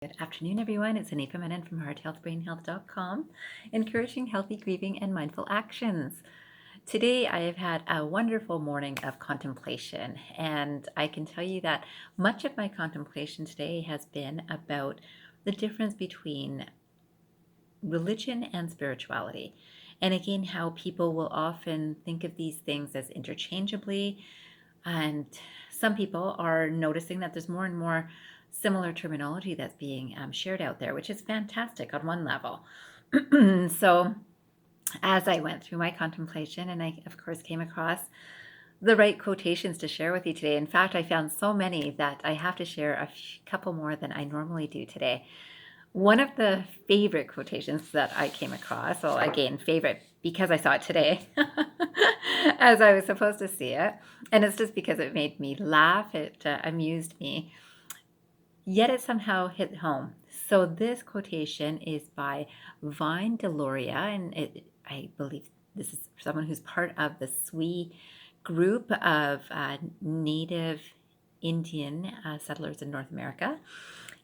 Good afternoon, everyone. It's Anifa Menon from hearthealthbrainhealth.com, encouraging healthy grieving and mindful actions. Today, I have had a wonderful morning of contemplation, and I can tell you that much of my contemplation today has been about the difference between religion and spirituality. And again, how people will often think of these things as interchangeably, and some people are noticing that there's more and more similar terminology that's being shared out there, which is fantastic on one level. So, as I went through my contemplation, and I, of course, came across the right quotations to share with you today. In fact, I found so many that I have to share a couple more than I normally do today. One of the favorite quotations that I came across, well, again, favorite because I saw it today as I was supposed to see it, and it's just because it made me laugh, it amused me, yet it somehow hit home. So this quotation is by Deloria, and I believe this is someone who's part of the Sioux group of native Indian settlers in North America.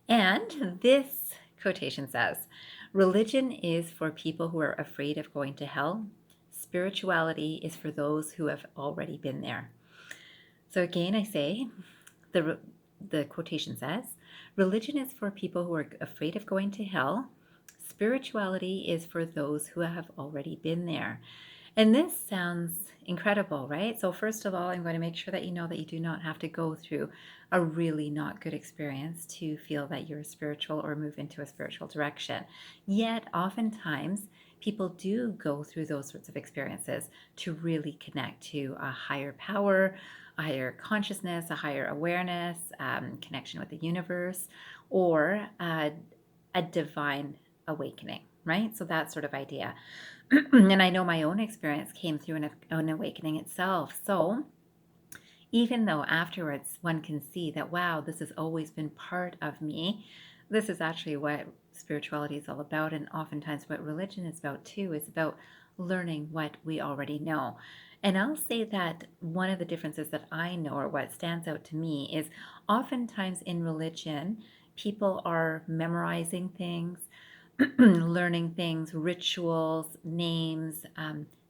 And this quotation says, "Religion is for people who are afraid of going to hell. Spirituality is for those who have already been there." So again, I say, the quotation says, "Religion is for people who are afraid of going to hell. Spirituality is for those who have already been there." And this sounds incredible, right? So first of all, I'm going to make sure that you know that you do not have to go through a really not good experience to feel that you're spiritual or move into a spiritual direction. Yet, oftentimes, people do go through those sorts of experiences to really connect to a higher power, a higher consciousness, a higher awareness, connection with the universe, or a divine awakening, right? So that sort of idea. And I know my own experience came through an awakening itself. So even though afterwards one can see that, wow, this has always been part of me, this is actually what spirituality is all about. And oftentimes what religion is about too, is about learning what we already know. And I'll say that one of the differences that I know, or what stands out to me, is oftentimes in religion, people are memorizing things, learning things, rituals, names,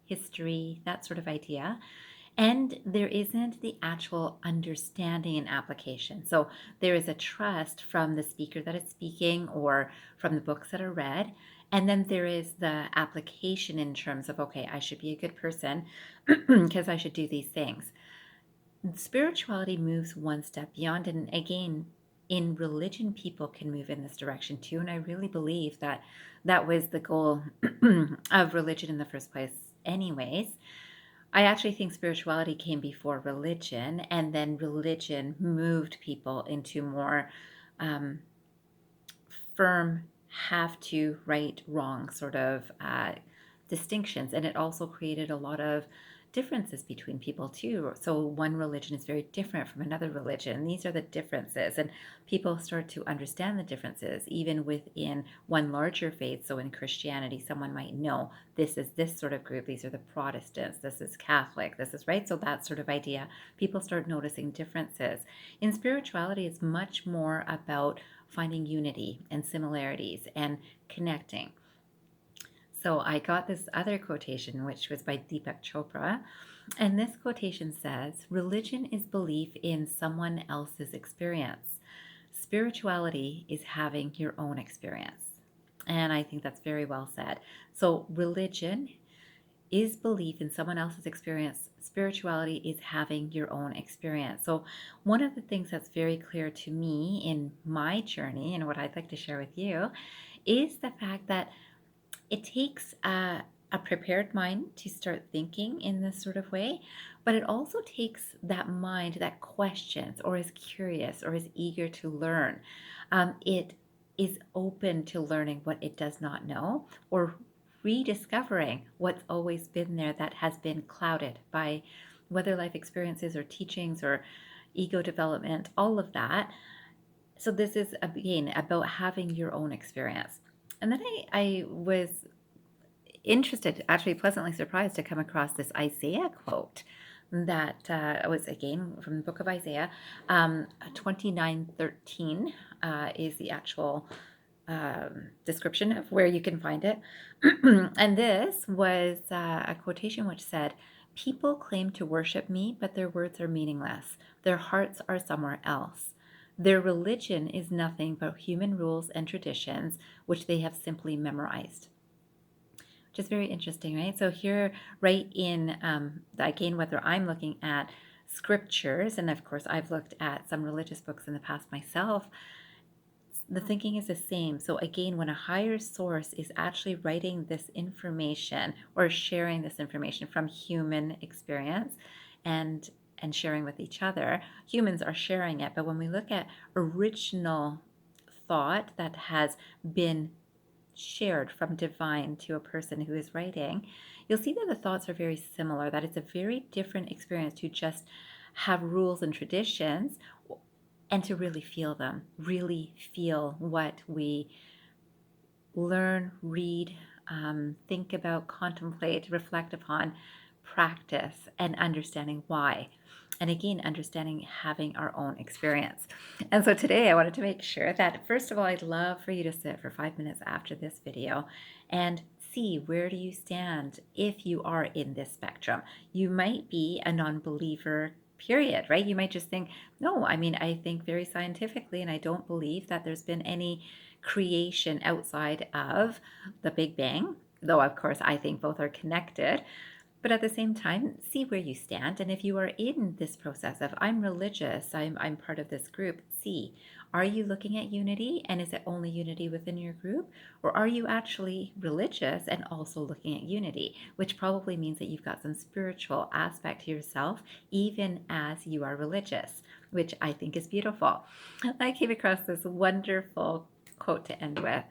history, that sort of idea. And there isn't the actual understanding and application. So there is a trust from the speaker that is speaking or from the books that are read. And then there is the application in terms of, okay, I should be a good person because I should do these things. Spirituality moves one step beyond. And again, in religion, people can move in this direction too. And I really believe that that was the goal of religion in the first place, anyways. I actually think spirituality came before religion, and then religion moved people into more um, firm, have to, right, wrong sort of distinctions. And it also created a lot of differences between people too. So one religion is very different from another religion. These are the differences, and people start to understand the differences even within one larger faith. So in Christianity, someone might know this is this sort of group, these are the Protestants, this is Catholic, this is, right, so that sort of idea. People start noticing differences. In spirituality, it's much more about finding unity and similarities and connecting. So I got this other quotation, which was by Deepak Chopra. And this quotation says, "Religion is belief in someone else's experience. Spirituality is having your own experience." And I think that's very well said. So religion is belief in someone else's experience. Spirituality is having your own experience. So one of the things that's very clear to me in my journey and what I'd like to share with you is the fact that it takes a prepared mind to start thinking in this sort of way, but it also takes that mind that questions or is curious or is eager to learn. It is open to learning what it does not know, or rediscovering what's always been there that has been clouded by whether life experiences or teachings or ego development, all of that. So this is, again, about having your own experience. And then I was interested, actually pleasantly surprised, to come across this Isaiah quote that was again from the book of Isaiah. 29:13 is the actual description of where you can find it. And this was a quotation which said, "People claim to worship me, but their words are meaningless. Their hearts are somewhere else. Their religion is nothing but human rules and traditions, which they have simply memorized." Which is very interesting, right? So here, right in, again, whether I'm looking at scriptures, and of course I've looked at some religious books in the past myself, the thinking is the same. So again, when a higher source is actually writing this information or sharing this information from human experience and sharing with each other, humans are sharing it. But when we look at original thought that has been shared from divine to a person who is writing, you'll see that the thoughts are very similar, that it's a very different experience to just have rules and traditions and to really feel them, really feel what we learn, read, think about, contemplate, reflect upon, practice, and understanding why. And again, understanding having our own experience. And so today I wanted to make sure that, first of all, I'd love for you to sit for 5 minutes after this video and see where do you stand if you are in this spectrum. You might be a non-believer, period, right? You might just think, no, I mean, I think very scientifically, and I don't believe that there's been any creation outside of the Big Bang, though of course I think both are connected. But at the same time, see where you stand. And if you are in this process of, I'm religious, I'm part of this group, see, are you looking at unity? And is it only unity within your group? Or are you actually religious and also looking at unity? Which probably means that you've got some spiritual aspect to yourself, even as you are religious, which I think is beautiful. I came across this wonderful quote to end with.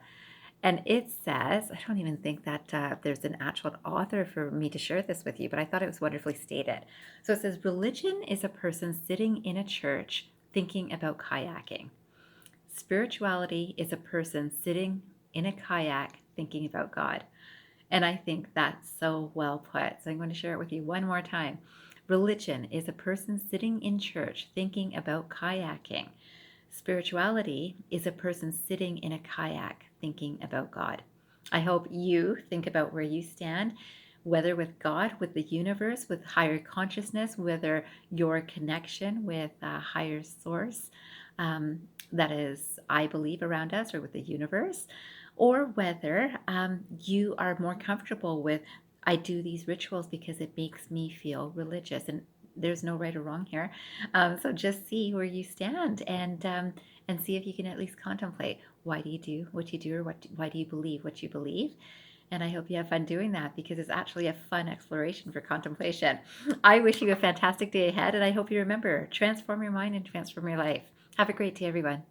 And it says, I don't even think that there's an actual author for me to share this with you, but I thought it was wonderfully stated. So it says, religion is a person sitting in a church thinking about kayaking. Spirituality is a person sitting in a kayak thinking about God. And I think that's so well put. So I'm going to share it with you one more time. Religion is a person sitting in church thinking about kayaking. Spirituality is a person sitting in a kayak thinking about God. I hope you think about where you stand, whether with God, with the universe, with higher consciousness, whether your connection with a higher source that is, I believe, around us, or with the universe, or whether you are more comfortable with, I do these rituals because it makes me feel religious. And there's no right or wrong here. So just see where you stand and see if you can at least contemplate, why do you do what you do, or why do you believe what you believe? And I hope you have fun doing that, because it's actually a fun exploration for contemplation. I wish you a fantastic day ahead, and I hope you remember, transform your mind and transform your life. Have a great day, everyone.